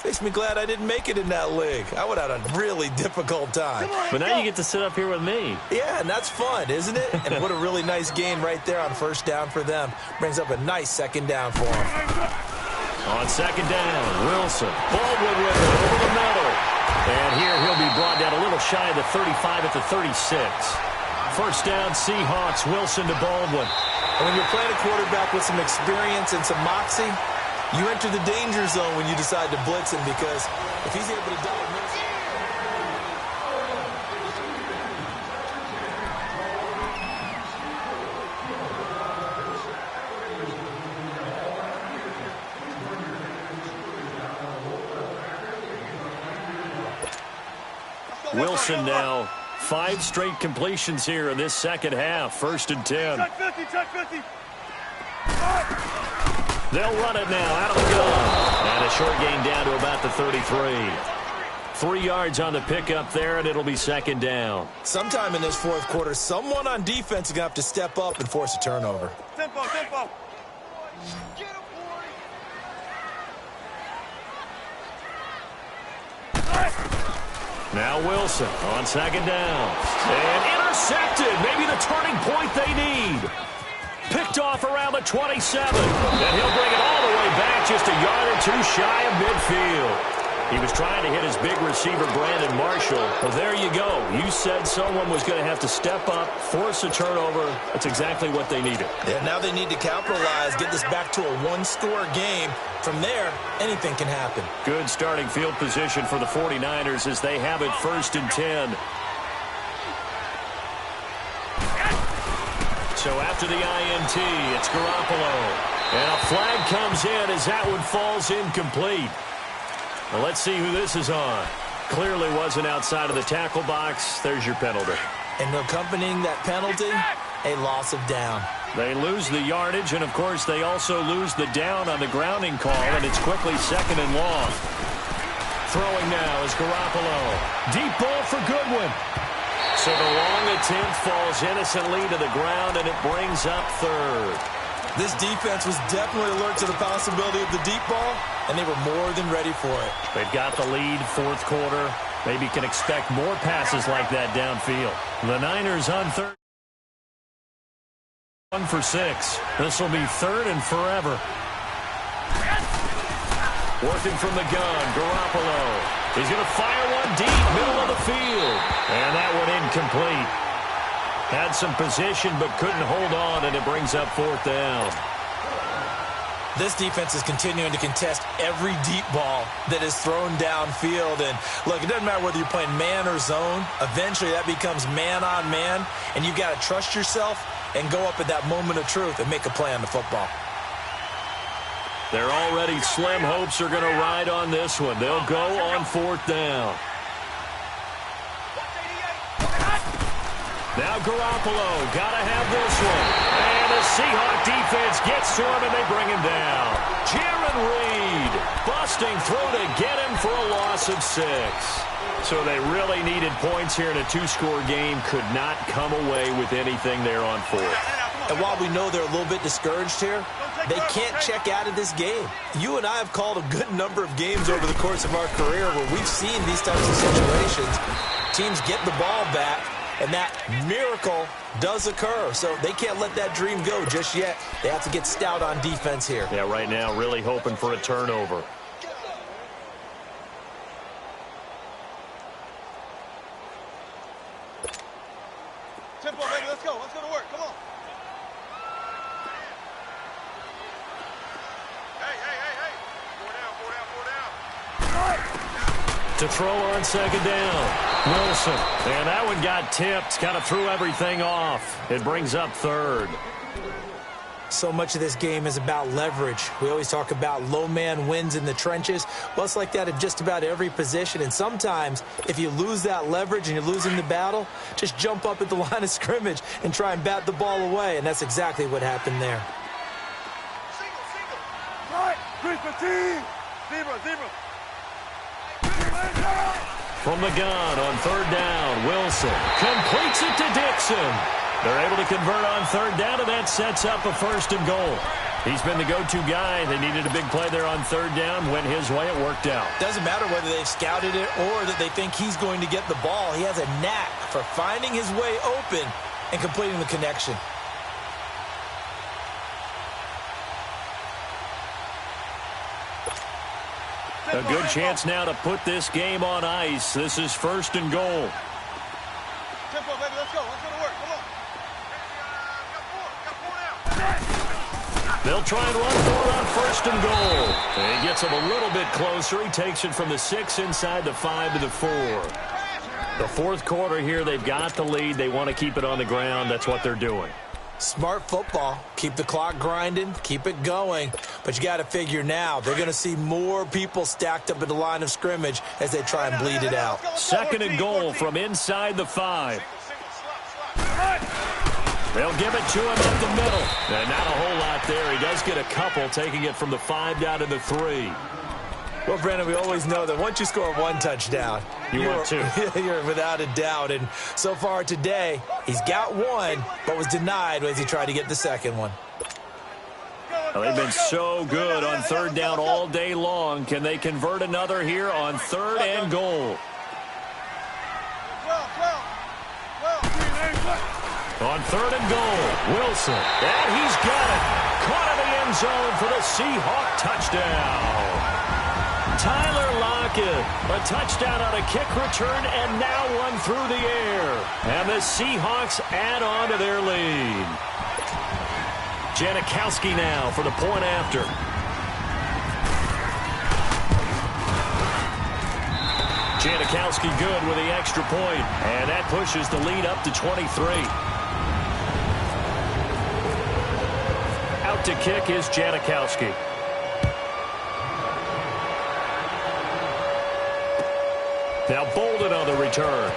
makes me glad I didn't make it in that league. I would have had a really difficult time. But now you get to sit up here with me. Yeah, and that's fun, isn't it? And what a really nice gain right there on 1st down for them. Brings up a nice 2nd down for them. On 2nd down, Wilson. Baldwin with it over the middle. And here he'll be brought down a little shy of the 35 at the 36. 1st down, Seahawks. Wilson to Baldwin. And when you're playing a quarterback with some experience and some moxie, you enter the danger zone when you decide to blitz him, because if he's able to diagnose Wilson now 5 straight completions here in this 2nd half. 1st and 10. Check 50. They'll run it now out of the gun. And a short gain down to about the 33. 3 yards on the pickup there, and it'll be 2nd down. sometime in this 4th quarter, someone on defense is going to have to step up and force a turnover. Tempo. Now Wilson on 2nd down. And intercepted. Maybe the turning point they need. Picked off around the 27. And he'll bring it all the way back just a yard or 2 shy of midfield. He was trying to hit his big receiver, Brandon Marshall. Well, there you go. You said someone was going to have to step up, force a turnover. That's exactly what they needed. Yeah, now they need to capitalize, get this back to a 1-score game. From there, anything can happen. Good starting field position for the 49ers as they have it 1st and 10. So after the INT, it's Garoppolo. And a flag comes in as that one falls incomplete. Well, let's see who this is on. Clearly wasn't outside of the tackle box. There's your penalty. And accompanying that penalty, a loss of down. They lose the yardage, and, of course, they also lose the down on the grounding call, and it's quickly 2nd and long. throwing now is Garoppolo. Deep ball for Goodwin. So the long attempt falls innocently to the ground, and it brings up third. This defense was definitely alert to the possibility of the deep ball, and they were more than ready for it. They've got the lead, fourth quarter. Maybe can expect more passes like that downfield. The Niners on third. 1 for 6. This will be third and forever. Working from the gun, Garoppolo. He's going to fire one deep, middle of the field. And that one incomplete. Had some position but couldn't hold on, and it brings up fourth down. This defense is continuing to contest every deep ball that is thrown downfield. And, look, it doesn't matter whether you're playing man or zone. Eventually, that becomes man-on-man, and you've got to trust yourself and go up at that moment of truth and make a play on the football. Their already slim hopes are going to ride on this one. They'll go on fourth down. Now Garoppolo, got to have this one. And the Seahawk defense gets to him, and they bring him down. Jaron Reed busting through to get him for a loss of 6. So they really needed points here in a 2-score game. Could not come away with anything there on fourth. And while we know they're a little bit discouraged here, they can't check out of this game. You and I have called a good number of games over the course of our career where we've seen these types of situations. Teams get the ball back, and that miracle does occur. So they can't let that dream go just yet. They have to get stout on defense here. Yeah, right now really hoping for a turnover. Tempo, baby, let's go. Let's go to work. Come on. Hey. 4 down. To throw on second down, Wilson. And that one got tipped, kind of threw everything off. It brings up third. So much of this game is about leverage. We always talk about low man wins in the trenches. Well, it's like that in just about every position. And sometimes, if you lose that leverage and you're losing the battle, just jump up at the line of scrimmage and try and bat the ball away. And that's exactly what happened there. Single. Right. 3-15. Zebra. From the gun on third down, Wilson completes it to Dixon. They're able to convert on third down, and that sets up a first and goal. He's been the go-to guy. They needed a big play there on third down. Went his way. It worked out. Doesn't matter whether they've scouted it or that they think he's going to get the ball. He has a knack for finding his way open and completing the connection. A good chance now to put this game on ice. This is first and goal. Tempo, baby, let's go. Let's go to work. Come on. They'll try and run for it on first and goal. And he gets him a little bit closer. He takes it from the 6 inside the 5 to the 4. The fourth quarter here, they've got the lead. They want to keep it on the ground. That's what they're doing. Smart football. Keep the clock grinding. Keep it going. But you got to figure now, they're going to see more people stacked up at the line of scrimmage as they try and bleed it out. Second and goal from inside the 5. They'll give it to him up the middle. And not a whole lot there. He does get a couple, taking it from the 5 down to the 3. Well, Brandon, we always know that once you score one touchdown, you're without a doubt. And so far today, he's got one, but was denied as he tried to get the second one. Well, they've been so good on third down all day long. Can they convert another here on third and goal? On third and goal, Wilson. And he's got it. Caught in the end zone for the Seahawk touchdown. Tyler Lockett, a touchdown on a kick return, and now one through the air. And the Seahawks add on to their lead. Janikowski now for the point after. Janikowski good with the extra point, and that pushes the lead up to 23. Out to kick is Janikowski. Now Bolden on the return.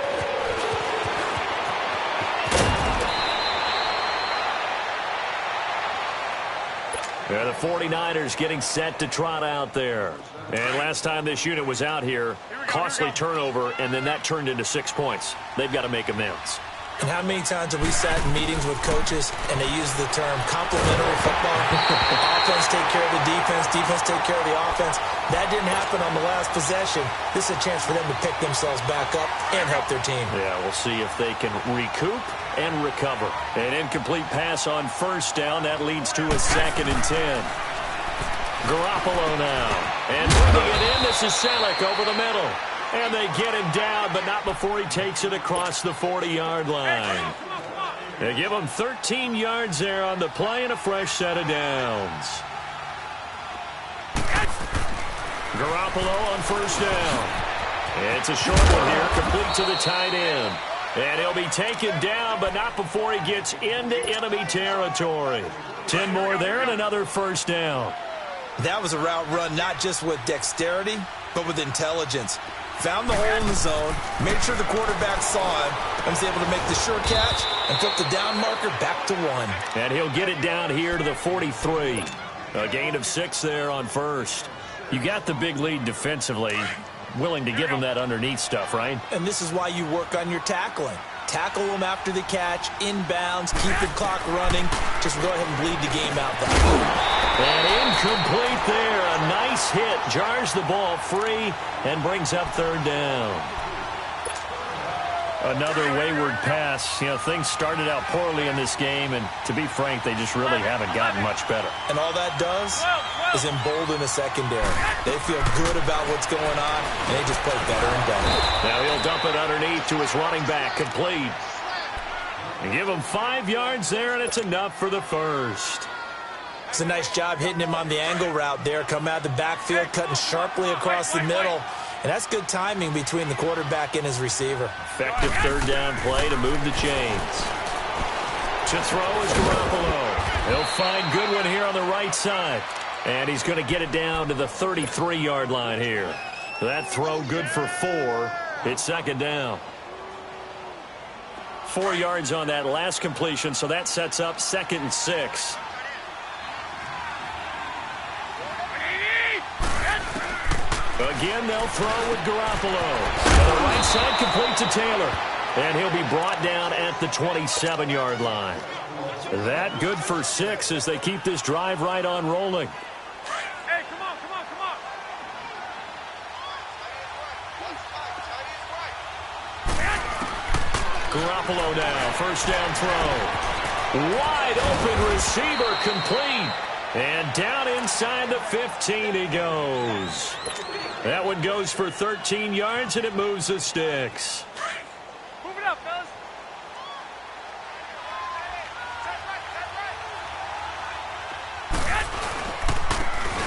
Yeah, the 49ers getting set to trot out there. And last time this unit was out here, costly turnover, and then that turned into 6 points. They've got to make amends. And how many times have we sat in meetings with coaches and they use the term complementary football? Offense take care of the defense, defense take care of the offense. That didn't happen on the last possession. This is a chance for them to pick themselves back up and help their team. Yeah, we'll see if they can recoup and recover. An incomplete pass on first down. That leads to a 2nd and 10. Garoppolo now. And moving it in, this is Selleck over the middle. And they get him down, but not before he takes it across the 40-yard line. They give him 13 yards there on the play and a fresh set of downs. Garoppolo on first down. It's a short one here, complete to the tight end. And he'll be taken down, but not before he gets into enemy territory. 10 more there and another first down. That was a route run not just with dexterity, but with intelligence. Found the hole in the zone, made sure the quarterback saw him, and was able to make the sure catch and flip the down marker back to 1. And he'll get it down here to the 43. A gain of 6 there on first. You got the big lead defensively. Willing to give him that underneath stuff, right? And this is why you work on your tackling. Tackle them after the catch, inbounds, keep the clock running. Just go ahead and bleed the game out that way. And incomplete there. A nice hit. Jars the ball free and brings up 3rd down. Another wayward pass. You know, things started out poorly in this game, and to be frank, they just really haven't gotten much better. And all that does is embolden the secondary. They feel good about what's going on, and they just play better and better. Now he'll dump it underneath to his running back, complete. And give him 5 yards there, and it's enough for the first. It's a nice job hitting him on the angle route there. Come out of the backfield, cutting sharply across the middle. And that's good timing between the quarterback and his receiver. Effective 3rd down play to move the chains. To throw is Garoppolo. He'll find Goodwin here on the right side. And he's going to get it down to the 33-yard line here. That throw good for 4. It's 2nd down. 4 yards on that last completion, so that sets up 2nd and 6. Again, they'll throw with Garoppolo. To the right side, complete to Taylor. And he'll be brought down at the 27-yard line. That good for 6 as they keep this drive right on rolling. Hey, come on, come on, come on. Garoppolo now, first down throw. Wide open receiver, complete. And down inside the 15 he goes. That one goes for 13 yards, and it moves the sticks. Move it up, fellas.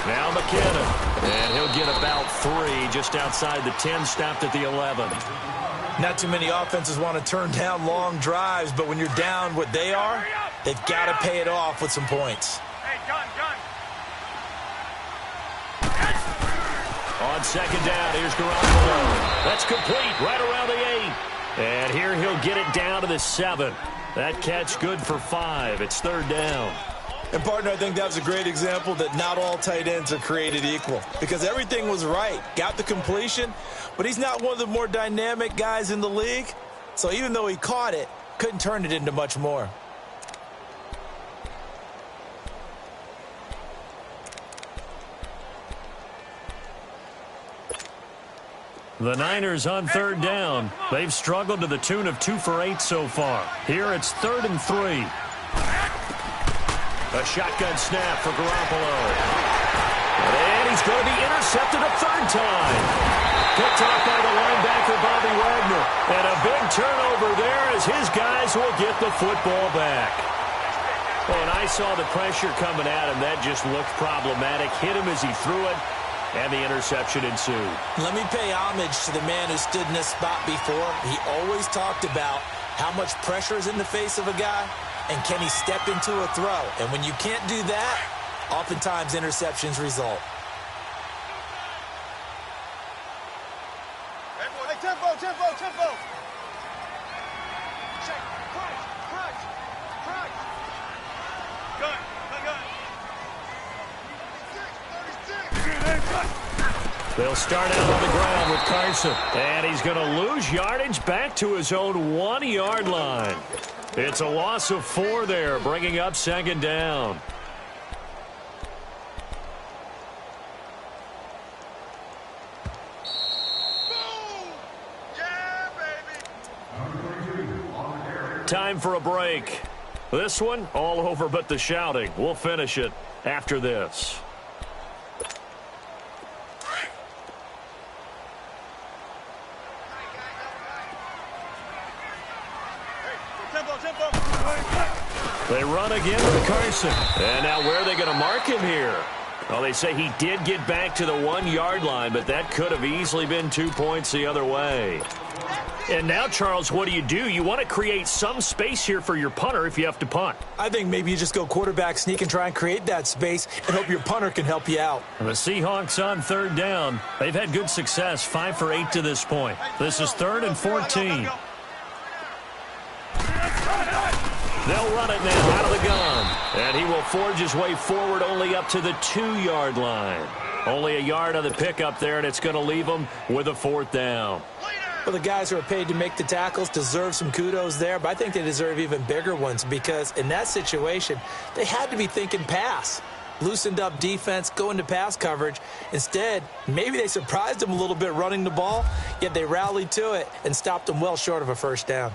Now McKinnon. And he'll get about 3 just outside the 10, stopped at the 11. Not too many offenses want to turn down long drives, but when you're down what they are, they've got to pay it off with some points. Hey, gun, gun. On 2nd down, here's Garoppolo. That's complete right around the 8. And here he'll get it down to the 7. That catch good for 5. It's 3rd down. And, partner, I think that was a great example that not all tight ends are created equal because everything was right. Got the completion, but he's not one of the more dynamic guys in the league. So even though he caught it, couldn't turn it into much more. The Niners on 3rd down. They've struggled to the tune of 2 for 8 so far. Here it's 3rd and 3. A shotgun snap for Garoppolo. And he's going to be intercepted a 3rd time. Picked off by the linebacker, Bobby Wagner. And a big turnover there as his guys will get the football back. Well, and I saw the pressure coming at him. That just looked problematic. Hit him as he threw it. And the interception ensued. Let me pay homage to the man who stood in this spot before. He always talked about how much pressure is in the face of a guy, and can he step into a throw. And when you can't do that, oftentimes interceptions result. Hey, tempo, tempo, tempo. Check, crunch, crunch, crunch. Gun, gun, gun. They'll start out on the ground with Carson. And he's going to lose yardage back to his own 1-yard line. It's a loss of 4 there, bringing up second down. Time for a break. This one, all over but the shouting. We'll finish it after this. They run again with Carson. And now where are they going to mark him here? Well, they say he did get back to the 1-yard line, but that could have easily been 2 points the other way. And now, Charles, what do? You want to create some space here for your punter if you have to punt. I think maybe you just go quarterback sneak and try and create that space and hope your punter can help you out. And the Seahawks on third down. They've had good success, 5 for 8 to this point. This is 3rd and 14. They'll run it now out of the gun. And he will forge his way forward only up to the 2-yard line. Only a yard on the pickup there, and it's going to leave them with a 4th down. Well, the guys who are paid to make the tackles deserve some kudos there, but I think they deserve even bigger ones because in that situation, they had to be thinking pass. Loosened up defense, go into pass coverage. Instead, maybe they surprised them a little bit running the ball, yet they rallied to it and stopped them well short of a first down.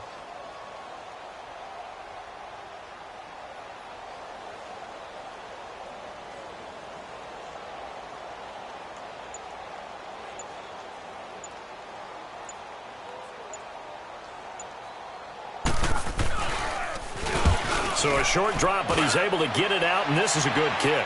So a short drop, but he's able to get it out, and this is a good kick.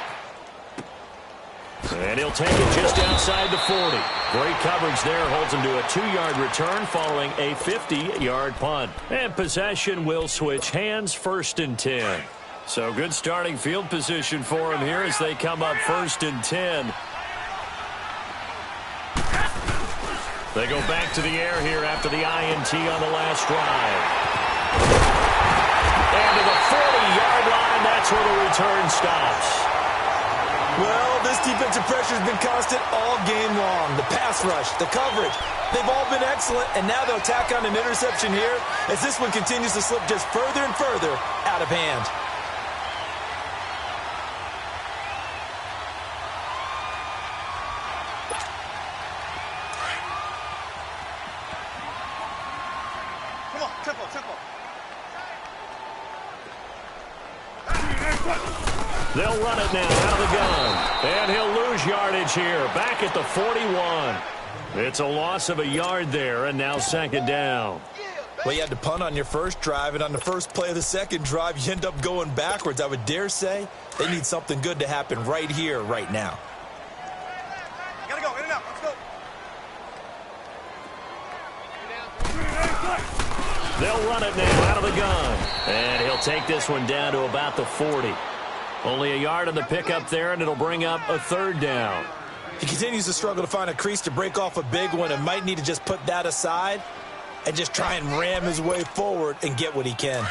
And he'll take it just outside the 40. Great coverage there, holds him to a 2-yard return following a 50-yard punt. And possession will switch hands, 1st and 10. So good starting field position for him here as they come up 1st and 10. They go back to the air here after the INT on the last drive. And to the 40-yard line, that's where the return stops. Well, this defensive pressure has been constant all game long. The pass rush, the coverage, they've all been excellent, and now they'll tack on an interception here as this one continues to slip just further and further out of hand. Come on, tempo, tempo. They'll run it now out of the gun. And he'll lose yardage here. Back at the 41. It's a loss of a yard there, and now 2nd down. Well, you had to punt on your first drive, and on the first play of the second drive, you end up going backwards. I would dare say they need something good to happen right here, right now. Gotta go, in and out, let's go. They'll run it now out of the gun. And he'll take this one down to about the 40. Only a yard on the pickup there, and it'll bring up a 3rd down. He continues to struggle to find a crease to break off a big one and might need to just put that aside and just try and ram his way forward and get what he can.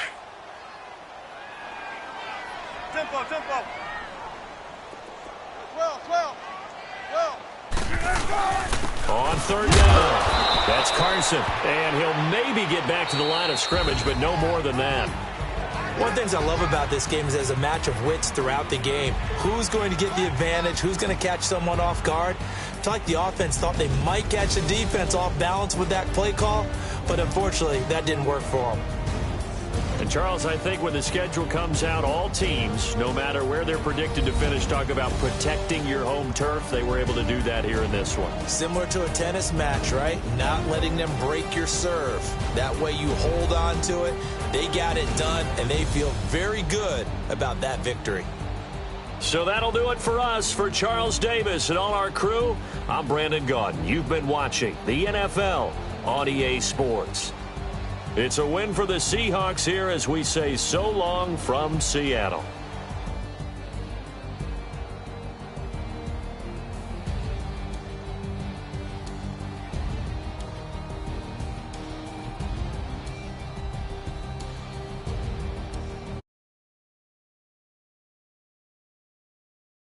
Tempo, tempo. 12. On 3rd down, that's Carson. And he'll maybe get back to the line of scrimmage, but no more than that. One of the things I love about this game is there's a match of wits throughout the game. Who's going to get the advantage? Who's going to catch someone off guard? It's like the offense thought they might catch the defense off balance with that play call, but unfortunately, that didn't work for them. And, Charles, I think when the schedule comes out, all teams, no matter where they're predicted to finish, talk about protecting your home turf. They were able to do that here in this one. Similar to a tennis match, right? Not letting them break your serve. That way you hold on to it. They got it done, and they feel very good about that victory. So that'll do it for us. For Charles Davis and all our crew, I'm Brandon Gaudin. You've been watching the NFL on EA Sports. It's a win for the Seahawks here as we say so long from Seattle.